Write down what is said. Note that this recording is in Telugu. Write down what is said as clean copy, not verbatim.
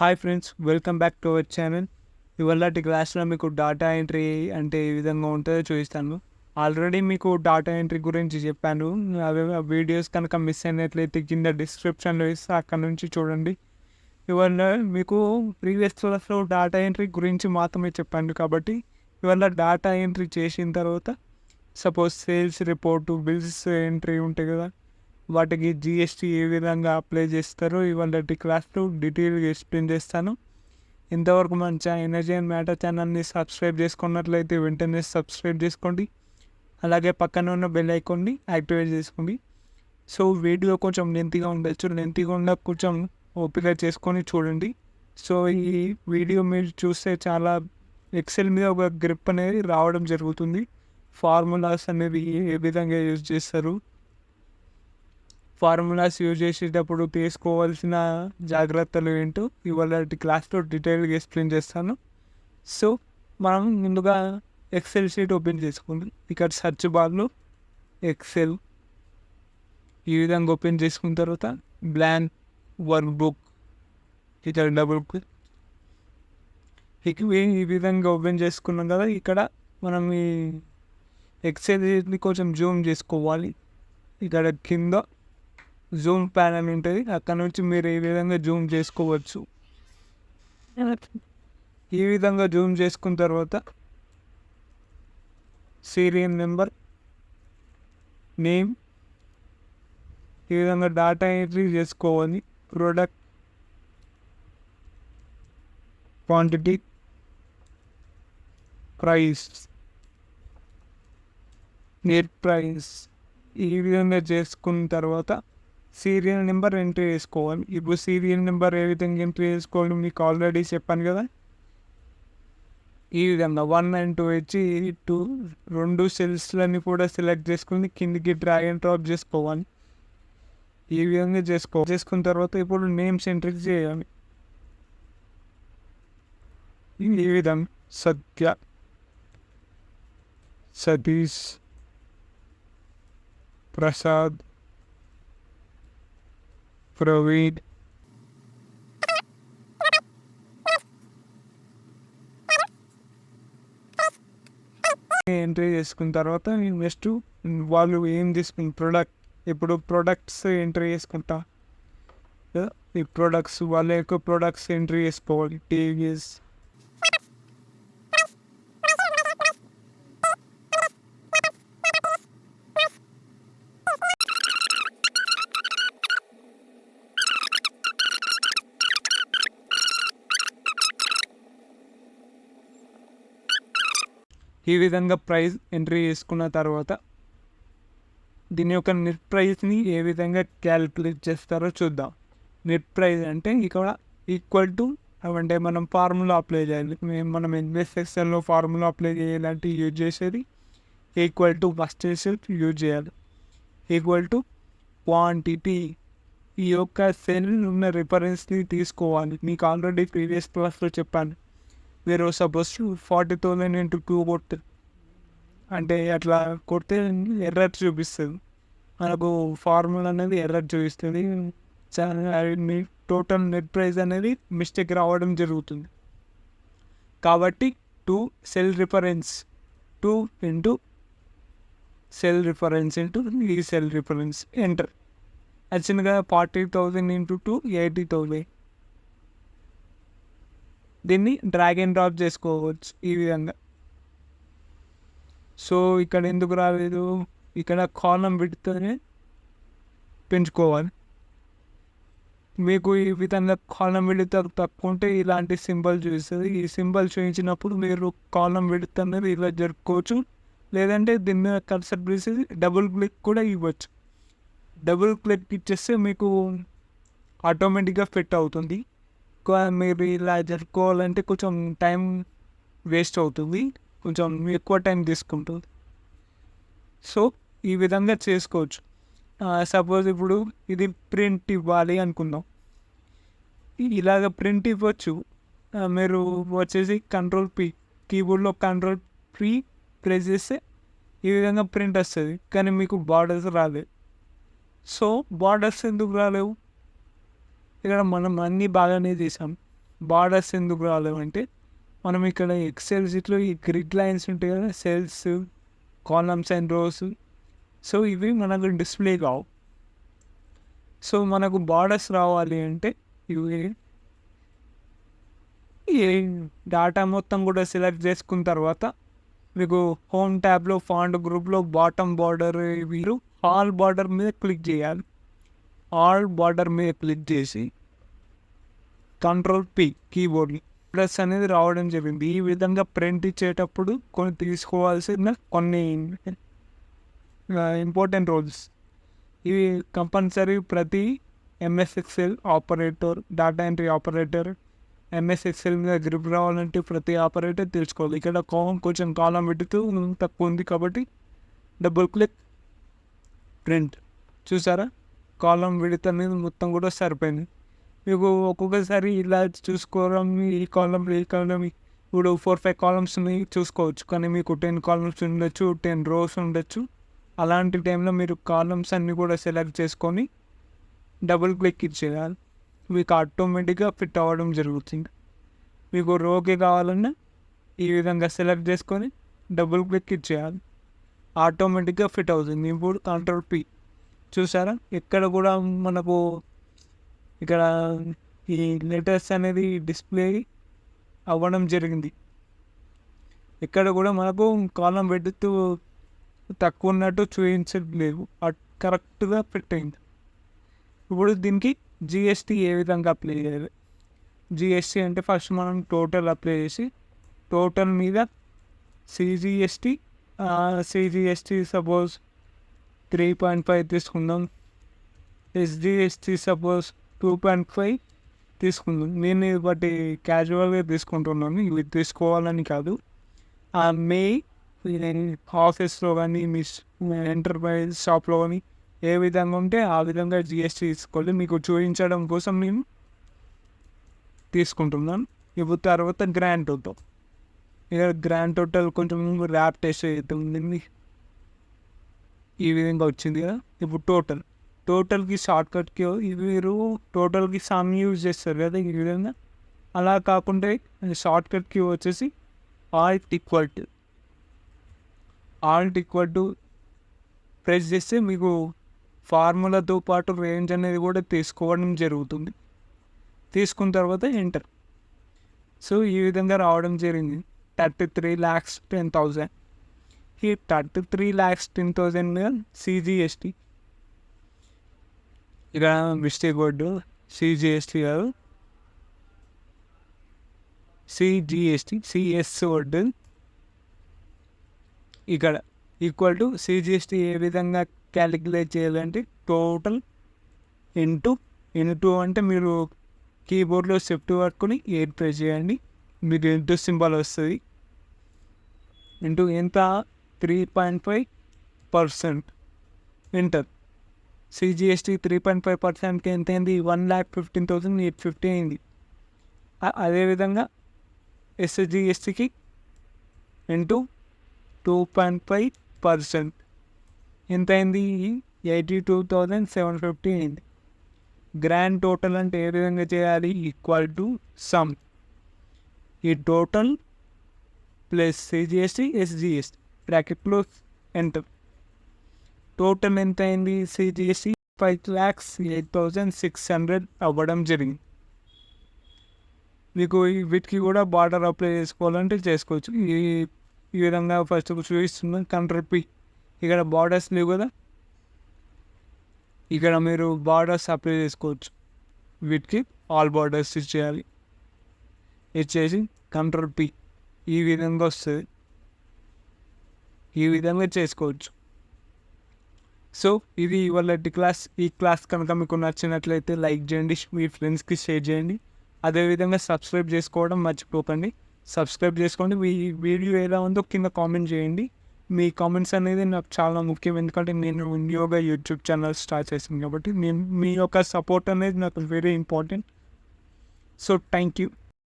Hi friends, welcome back to our channel. ఇవాళటి క్లాస్లో మీకు డాటా ఎంట్రీ అంటే ఏ విధంగా ఉంటుందో చూపిస్తాను. ఆల్రెడీ మీకు డాటా ఎంట్రీ గురించి చెప్పాను. అవి వీడియోస్ కనుక మిస్ అయినట్లయితే కింద డిస్క్రిప్షన్లో ఇస్తే అక్కడ నుంచి చూడండి. ఇవాళ మీకు ప్రీవియస్ క్లాస్లో డాటా ఎంట్రీ గురించి మాత్రమే చెప్పాను కాబట్టి ఇవాళ డాటా ఎంట్రీ చేసిన తర్వాత suppose sales report, bills entry ఉంటాయి కదా, వాటికి జిఎస్టీ ఏ విధంగా అప్లై చేస్తారో ఇవాళ క్లాస్లో డీటెయిల్గా ఎక్స్ప్లెయిన్ చేస్తాను. ఇంతవరకు మన ఎనర్జీ అండ్ మ్యాటర్ ఛానల్ని సబ్స్క్రైబ్ చేసుకున్నట్లయితే వెంటనే సబ్స్క్రైబ్ చేసుకోండి. అలాగే పక్కన ఉన్న బెల్ ఐకాన్ని యాక్టివేట్ చేసుకోండి. సో వీడియో కొంచెం లెంతీగా ఉండొచ్చు, లెంతీగా ఉన్న కొంచెం ఓపిక చేసుకొని చూడండి. సో ఈ వీడియో మీరు చూస్తే చాలా ఎక్సెల్ మీద ఒక గ్రిప్ అనేది రావడం జరుగుతుంది. ఫార్ములాస్ అనేది ఏ విధంగా యూజ్ చేస్తారు, ఫార్ములాస్ యూజ్ చేసేటప్పుడు తీసుకోవాల్సిన జాగ్రత్తలు ఏంటో ఇవాళ క్లాస్లో డీటెయిల్గా ఎక్స్ప్లెయిన్ చేస్తాను. సో మనం ముందుగా ఎక్సెల్ షీట్ ఓపెన్ చేసుకుందాం. ఇక్కడ సర్చ్ బార్లో ఎక్సెల్ ఈ విధంగా ఓపెన్ చేసుకున్న తర్వాత బ్లాంక్ వర్క్ బుక్ ఇక్కడ డబుల్ క్లిక్ ఈ విధంగా ఓపెన్ చేసుకున్నాం కదా. ఇక్కడ మనం ఈ ఎక్సెల్ని కొంచెం జూమ్ చేసుకోవాలి. ఇక్కడ కింద జూమ్ ప్యానల్ ఉంటుంది, అక్కడ నుంచి మీరు ఈ విధంగా జూమ్ చేసుకోవచ్చు. ఈ విధంగా జూమ్ చేసుకున్న తర్వాత సీరియల్ నెంబర్, నేమ్, ఈ విధంగా డాటా ఎంట్రీ చేసుకోవాలి. Product, quantity, price, net price ఈ విధంగా చేసుకున్న తర్వాత సీరియల్ నెంబర్ ఎంట్రీ చేసుకోవాలి. ఇప్పుడు సీరియల్ నెంబర్ ఏ విధంగా ఎంట్రీ చేసుకోవాలి మీకు ఆల్రెడీ చెప్పాను కదా. ఈ విధంగా 1 and 2 వచ్చి 2 రెండు సెల్స్లని కూడా సెలెక్ట్ చేసుకుని కిందికి డ్రాగ్ అండ్ డ్రాప్ చేసుకోవాలి. ఈ విధంగా చేసుకున్న తర్వాత ఇప్పుడు నేమ్స్ ఎంట్రీ చేయాలి. ఈ విధంగా సత్య, సతీష్, ప్రసాద్, ప్రవీణ్, ఎంట్రీ చేసుకున్న తర్వాత నెక్స్ట్ వాళ్ళు ఏం తీసుకున్న ప్రోడక్ట్, ఇప్పుడు ప్రొడక్ట్స్ ఎంట్రీ చేసుకుంటా. ఈ ప్రొడక్ట్స్ వాళ్ళ యొక్క ప్రొడక్ట్స్ ఎంట్రీ చేసుకోవాలి. టీవీఎస్, ఈ విధంగా ప్రైస్ ఎంట్రీ చేసుకున్న తర్వాత దీని యొక్క నెట్ ప్రైస్ని ఏ విధంగా క్యాలిక్యులేట్ చేస్తారో చూద్దాం. నెట్ ప్రైస్ అంటే ఇక్కడ ఈక్వల్ టు అంటే మనం ఫార్ములా అప్లై చేయాలి. మనం MS-EXCELలో ఫార్ములా అప్లై చేయాలంటే యూజ్ చేసేది ఈక్వల్ టు ఫస్ట్ యూజ్ చేయాలి. ఈక్వల్ టు క్వాంటిటీ, ఈ యొక్క సెల్ ఉన్న రిఫరెన్స్ని తీసుకోవాలి. మీకు ఆల్రెడీ ప్రీవియస్ క్లాస్లో చెప్పాను. మీరు సపోజ్ 40,000 into 2 కొడితే అంటే అట్లా కొడితే ఎర్రర్ చూపిస్తుంది. మనకు ఫార్ములా అనేది ఎర్రర్ చూపిస్తుంది. మీ టోటల్ నెట్ ప్రైస్ అనేది మిస్టేక్ రావడం జరుగుతుంది. కాబట్టి 2 cell reference 2 into cell reference into ఈ సెల్ రిఫరెన్స్ ఎంటర్ వచ్చింది కదా. 40,000 into 2 80,000. దీన్ని డ్రాగ్ అండ్ డ్రాప్ చేసుకోవచ్చు ఈ విధంగా. సో ఇక్కడ ఎందుకు రాలేదు, ఇక్కడ కాలం విడ్త్నే పెంచుకోవాలి. మీకు ఈ విధంగా కాలం విడ్త్ తక్కువ ఉంటే ఇలాంటి సింబల్ చూపిస్తుంది. ఈ సింబల్ చూపించినప్పుడు మీరు కాలం విడ్త్ అనేది ఇలా జరుపుకోవచ్చు. లేదంటే దీని మీద కర్సర్ చేసి డబుల్ క్లిక్ కూడా ఇవ్వచ్చు. డబుల్ క్లిక్ ఇచ్చేస్తే మీకు ఆటోమేటిక్గా ఫిట్ అవుతుంది. మీరు ఇలా జరుపుకోవాలంటే కొంచెం టైం వేస్ట్ అవుతుంది, కొంచెం ఎక్కువ టైం తీసుకుంటుంది. సో ఈ విధంగా చేసుకోవచ్చు. సపోజ్ ఇప్పుడు ఇది ప్రింట్ ఇవ్వాలి అనుకుందాం, ఇలాగ ప్రింట్ ఇవ్వచ్చు. మీరు వచ్చేసి Ctrl+P, కీబోర్డ్లో Ctrl+P ప్రెస్ చేస్తే ఈ విధంగా ప్రింట్ వస్తుంది. కానీ మీకు బార్డర్స్ రాలేదు. సో బార్డర్స్ ఎందుకు రాలేవు, ఇక్కడ మనం అన్నీ బాగానే చేసాం. బార్డర్స్ ఎందుకు రాలేవంటే మనం ఇక్కడ ఎక్సెల్ షీట్లో ఈ గ్రిడ్ లైన్స్ ఉంటాయి కదా, cells, columns and rows, so ఇవి మనకు డిస్ప్లే కావు. సో మనకు బార్డర్స్ రావాలి అంటే ఇవి ఈ డేటా మొత్తం కూడా సెలెక్ట్ చేసుకున్న తర్వాత మీకు హోమ్ ట్యాబ్లో ఫాంట్ గ్రూప్లో బాటమ్ బార్డర్ మీరు ఆల్ బార్డర్ మీద క్లిక్ చేయాలి. ఆల్ బార్డర్ మీద క్లిక్ చేసి Ctrl+P కీబోర్డ్ని ప్లస్ అనేది రావడం జరిగింది. ఈ విధంగా ప్రింట్ ఇచ్చేటప్పుడు తీసుకోవాల్సిన కొన్ని ఇంపార్టెంట్ రూల్స్ ఇవి కంపల్సరీ. ప్రతి MS-EXCEL operator, data entry operator MS-EXCEL మీద గ్రిప్ రావాలంటే ప్రతి ఆపరేటర్ తెలుసుకోవాలి. ఇక్కడ కొంచెం కాలం పెడుతూ తక్కువ ఉంది కాబట్టి డబుల్ క్లిక్ ప్రింట్, చూసారా కాలం విడత అనేది మొత్తం కూడా సరిపోయింది. మీకు ఒక్కొక్కసారి ఇలా చూసుకోవడం ఈ కాలం ఇప్పుడు 4-5 కాలమ్స్ చూసుకోవచ్చు, కానీ మీకు 10 కాలమ్స్ ఉండొచ్చు, 10 రోస్ ఉండొచ్చు. అలాంటి టైంలో మీరు కాలమ్స్ అన్నీ కూడా సెలెక్ట్ చేసుకొని డబుల్ క్లిక్ ఇచ్చేయాలి. మీకు ఆటోమేటిక్గా ఫిట్ అవ్వడం జరుగుతుంది. మీకు రోకి కావాలన్నా ఈ విధంగా సెలెక్ట్ చేసుకొని డబుల్ క్లిక్ ఇచ్చేయాలి, ఆటోమేటిక్గా ఫిట్ అవుతుంది. ఇప్పుడు Ctrl+P, చూసారా ఎక్కడ కూడా మనకు ఇక్కడ ఈ లెటర్స్ అనేది డిస్ప్లే అవ్వడం జరిగింది. ఇక్కడ కూడా మనకు కాలం పెడుతూ తక్కువ ఉన్నట్టు చూపించట్లేదు, కరెక్ట్గా ఫిట్ అయింది. ఇప్పుడు దీనికి GST ఏ విధంగా అప్లై చేయాలి? GST అంటే ఫస్ట్ మనం టోటల్ అప్లై చేసి టోటల్ మీద CGST సపోజ్ 3.5 తీసుకుందాం, SGST సపోజ్ 2.5 తీసుకుందాం. నేను బట్టి క్యాజువల్గా తీసుకుంటున్నాను, ఇవి తీసుకోవాలని కాదు. మే ఆఫీస్లో కానీ మీ ఎంటర్ప్రైజ్ షాప్లో కానీ ఏ విధంగా ఉంటే ఆ విధంగా GST తీసుకోవాలి. మీకు చూపించడం కోసం నేను తీసుకుంటున్నాను. ఇప్పుడు తర్వాత గ్రాండ్ టోటల్, ఇక్కడ గ్రాండ్ టోటల్ కొంచెం ర్యాప్ టెస్ట్ అవుతుంది, ఈ విధంగా వచ్చింది కదా. ఇప్పుడు టోటల్కి షార్ట్కట్కి మీరు టోటల్కి సమ్ యూజ్ చేస్తారు కదా ఈ విధంగా, అలా కాకుండా షార్ట్కట్కి వచ్చేసి ఆల్ట్ ఈక్వల్ టు ప్రెస్ చేస్తే మీకు ఫార్ములాతో పాటు రేంజ్ అనేది కూడా తీసుకోవడం జరుగుతుంది. తీసుకున్న తర్వాత ఎంటర్. సో ఈ విధంగా రావడం జరిగింది 33,10,000. ఈ 33,10,000 CGST, ఇక్కడ మిస్టేక్ వర్డ్ CGST కాదు, CS వర్డ్ ఇక్కడ ఈక్వల్ టు CGST ఏ విధంగా క్యాలిక్యులేట్ చేయాలంటే టోటల్ ఇంటూ అంటే మీరు కీబోర్డ్లో షిఫ్ట్ పట్టుకొని 8 ప్రెస్ చేయండి, మీకు ఇంటూ సింబల్ వస్తుంది. ఇంటూ ఎంత 3.5% ఎంటర్. CGST 3.5%కి ఎంత అయింది? 1,15,850 అయింది. అదేవిధంగా SGSTకి ఇంటూ 2.5% ఎంత అయింది? 82,750 అయింది. గ్రాండ్ టోటల్ అంటే ఏ విధంగా చేయాలి? ఈక్వల్ టు సమ్, ఈ టోటల్ ప్లస్ CGST SGST బ్రాకెట్లో ఎంటర్. టోటల్ ఎంత అయింది? CGST 5,08,600 అవ్వడం జరిగింది. మీకు వీటికి కూడా బార్డర్ అప్లై చేసుకోవాలంటే చేసుకోవచ్చు. ఈ విధంగా ఫస్ట్ చూపిస్తున్నాను Ctrl+P. ఇక్కడ బార్డర్స్ లేవు కదా, ఇక్కడ మీరు బార్డర్స్ అప్లై చేసుకోవచ్చు. వీటికి ఆల్ బార్డర్స్ ఇచ్చేయాలి, ఇచ్చేసి Ctrl+P ఈ విధంగా వస్తుంది, ఈ విధంగా చేసుకోవచ్చు. సో ఇది ఇవాళ క్లాస్. ఈ క్లాస్ కనుక మీకు నచ్చినట్లయితే లైక్ చేయండి, మీ ఫ్రెండ్స్కి షేర్ చేయండి. అదేవిధంగా సబ్స్క్రైబ్ చేసుకోవడం మర్చిపోకండి. సబ్స్క్రైబ్ చేసుకోండి. మీ వీడియో ఎలా ఉందో కింద కామెంట్ చేయండి. మీ కామెంట్స్ అనేది నాకు చాలా ముఖ్యం, ఎందుకంటే నేను న్యూగా యూట్యూబ్ ఛానల్ స్టార్ట్ చేశాను కాబట్టి మీ యొక్క సపోర్ట్ అనేది నాకు very important. So thank you.